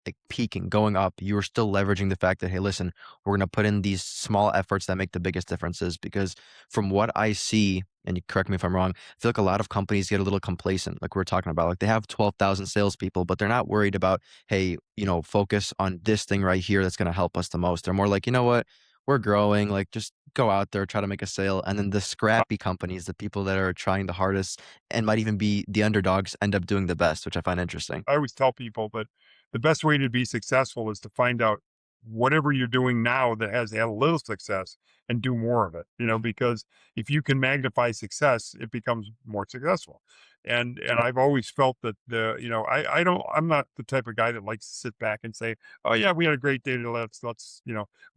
A: like peaking, going up, you were still leveraging the fact that, hey, listen, we're going to put in these small efforts that make the biggest differences. Because from what I see, and you correct me if I'm wrong, I feel like a lot of companies get a little complacent, like we're talking about. Like they have 12,000 salespeople, but they're not worried about, hey, focus on this thing right here that's going to help us the most. They're more like, you know what? We're growing. Like just go out there, try to make a sale. And then the scrappy companies, the people that are trying the hardest and might even be the underdogs, end up doing the best, which I find interesting.
B: I always tell people that the best way to be successful is to find out whatever you're doing now that has had a little success and do more of it, because if you can magnify success, it becomes more successful. And I've always felt that I'm not the type of guy that likes to sit back and say, "Oh yeah, we had a great day. Let's."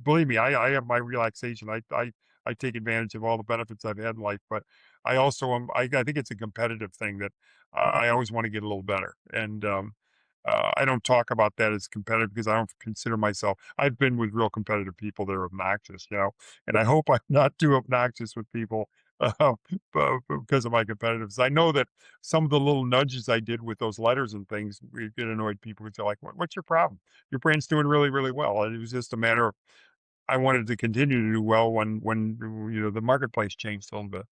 B: Believe me, I have my relaxation. I take advantage of all the benefits I've had in life, but I also am. I think it's a competitive thing that I always want to get a little better. And I don't talk about that as competitive because I don't consider myself. I've been with real competitive people that are obnoxious, and I hope I'm not too obnoxious with people uh, because of my competitiveness. I know that some of the little nudges I did with those letters and things, we get annoyed people because they're like, "What's your problem? Your brand's doing really, really well." And it was just a matter of I wanted to continue to do well when the marketplace changed a little bit.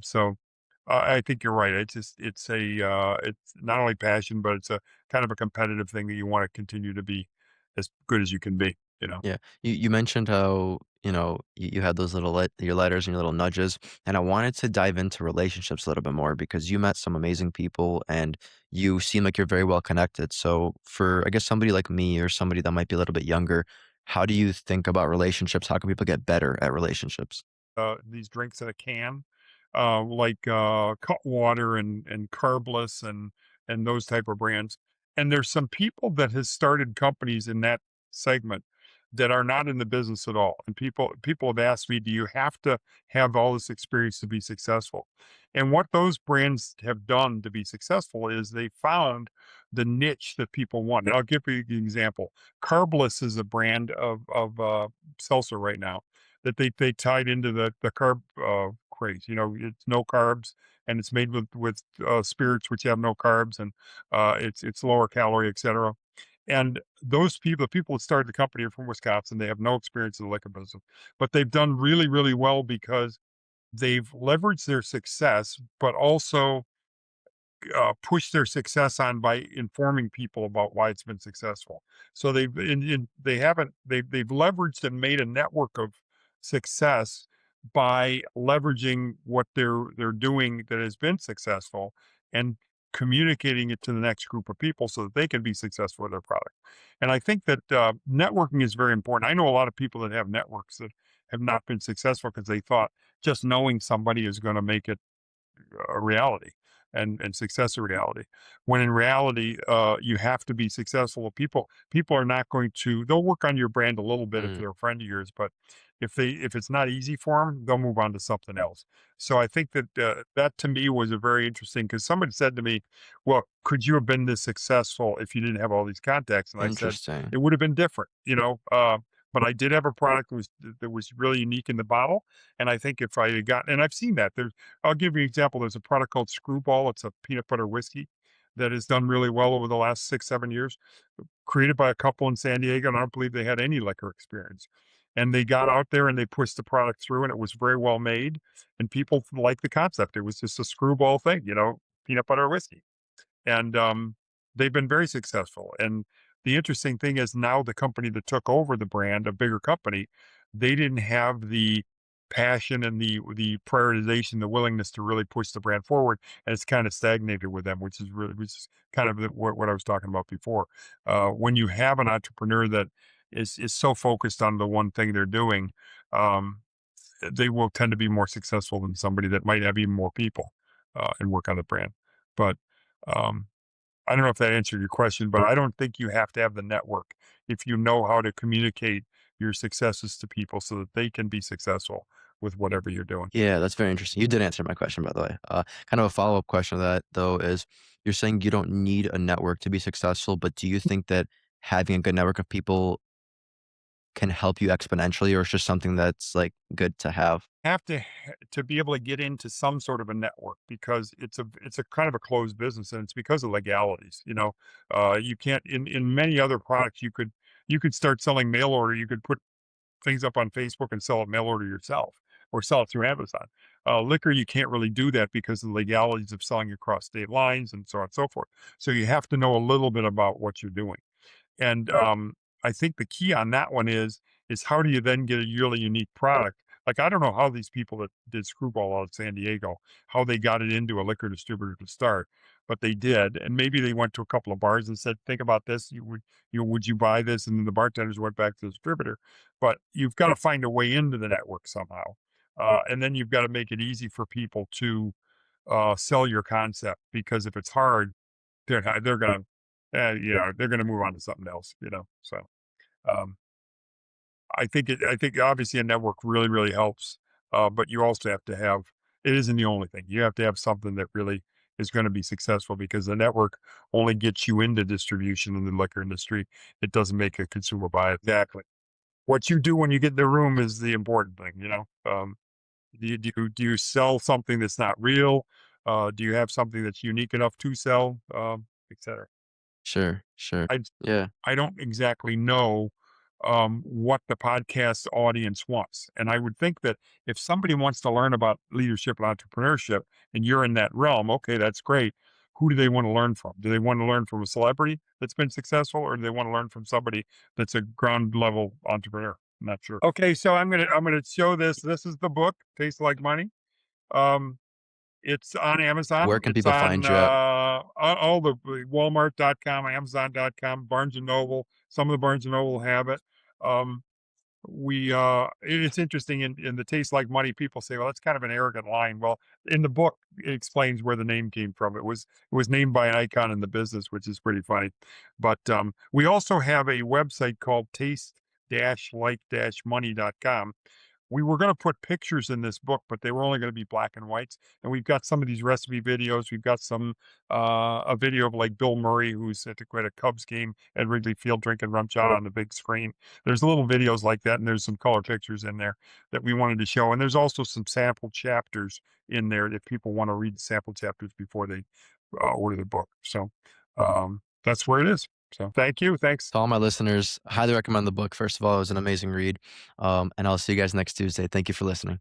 B: So I think you're right. It's not only passion, but it's a kind of a competitive thing that you want to continue to be as good as you can be.
A: Yeah. You mentioned how, you had those your letters and your little nudges, and I wanted to dive into relationships a little bit more because you met some amazing people and you seem like you're very well connected. So for, I guess, somebody like me or somebody that might be a little bit younger, how do you think about relationships? How can people get better at relationships?
B: These drinks in a can, like Cutwater and Carbless and those type of brands. And there's some people that has started companies in that segment that are not in the business at all. And people have asked me, do you have to have all this experience to be successful? And what those brands have done to be successful is they found the niche that people want. And I'll give you an example. Carbless is a brand of seltzer right now that they tied into the carb craze. It's no carbs and it's made with spirits which have no carbs and it's lower calorie, etc. And those people, the people that started the company are from Wisconsin. They have no experience in the liquor business, but they've done really, really well because they've leveraged their success, but also push their success on by informing people about why it's been successful. So they haven't they've leveraged and made a network of success by leveraging what they're doing that has been successful and communicating it to the next group of people so that they can be successful with their product. And I think that networking is very important. I know a lot of people that have networks that have not been successful because they thought just knowing somebody is going to make it a reality and success a reality when in reality you have to be successful. People are not going to they'll work on your brand a little bit if
A: Mm,
B: they're a friend of yours, but if it's not easy for them, they'll move on to something else. So I think that that to me was a very interesting because somebody said to me, well, could you have been this successful if you didn't have all these contacts? And I said
A: interesting.
B: it would have been different, but I did have a product that was really unique in the bottle. And I think if I had gotten, and I've seen that I'll give you an example. There's a product called Screwball. It's a peanut butter whiskey that has done really well over the last 6, 7 years. Created by a couple in San Diego, and I don't believe they had any liquor experience. And they got out there and they pushed the product through, and it was very well made. And people liked the concept. It was just a screwball thing, peanut butter whiskey and they've been very successful. And the interesting thing is now the company that took over the brand, a bigger company, they didn't have the passion and the prioritization, the willingness to really push the brand forward, and it's kind of stagnated with them, which is kind of what I was talking about before. When you have an entrepreneur that is so focused on the one thing they're doing, um, they will tend to be more successful than somebody that might have even more people and work on the brand. But um, I don't know if that answered your question, but I don't think you have to have the network if you know how to communicate your successes to people so that they can be successful. with whatever you're doing.
A: Yeah, that's very interesting. You did answer my question, by the way. Kind of a follow-up question to that, though, is you're saying you don't need a network to be successful, but do you think that having a good network of people can help you exponentially, or it's just something that's, like, good to have?
B: Have to be able to get into some sort of a network because it's a kind of a closed business, and it's because of legalities, you know? You can't in many other products, you could start selling mail order, you could put things up on Facebook and sell a mail order yourself or sell it through Amazon. Liquor, you can't really do that because of the legalities of selling across state lines and so on and so forth. So you have to know a little bit about what you're doing. And I think the key on that one is how do you then get a really unique product? Like I don't know how these people that did Screwball out of San Diego, how they got it into a liquor distributor to start, but they did. And maybe they went to a couple of bars and said, "Think about this. Would you buy this?" And then the bartenders went back to the distributor. But you've got to find a way into the network somehow, and then you've got to make it easy for people to sell your concept because if it's hard, they're gonna, they're gonna move on to something else, you know. So um, I think obviously a network really really helps, but you also have to have. It isn't the only thing. You have to have something that really is going to be successful because the network only gets you into distribution in the liquor industry. It doesn't make a consumer buy it. Exactly. What you do when you get in the room is the important thing. You know, do you sell something that's not real? Do you have something that's unique enough to sell, etc.
A: Sure, sure.
B: I
A: Yeah,
B: I don't exactly know what the podcast audience wants, and I would think that if somebody wants to learn about leadership and entrepreneurship, and you're in that realm, okay, that's great. Who do they want to learn from? Do they want to learn from a celebrity that's been successful, or do they want to learn from somebody that's a ground level entrepreneur? I'm not sure. Okay, so I'm gonna show this. This is the book, Tastes Like Money. Um, it's on
A: where
B: Amazon.
A: can
B: It's
A: people
B: on
A: find you at?
B: all the Walmart.com, Amazon.com, Barnes and Noble. Some of the Barnes and Noble have it. Um, it's interesting in the Taste Like Money. People say, well, that's kind of an arrogant line. Well, in the book, it explains where the name came from. It was named by an icon in the business, which is pretty funny. But we also have a website called taste-like-money.com. We were going to put pictures in this book, but they were only going to be black and whites. And we've got some of these recipe videos. We've got some a video of like Bill Murray, who's at a Cubs game at Wrigley Field drinking RumChata on the big screen. There's little videos like that, and there's some color pictures in there that we wanted to show. And there's also some sample chapters in there if people want to read the sample chapters before they order the book. So that's where it is. So thank you. Thanks.
A: To all my listeners, highly recommend the book. First of all, it was an amazing read, and I'll see you guys next Tuesday. Thank you for listening.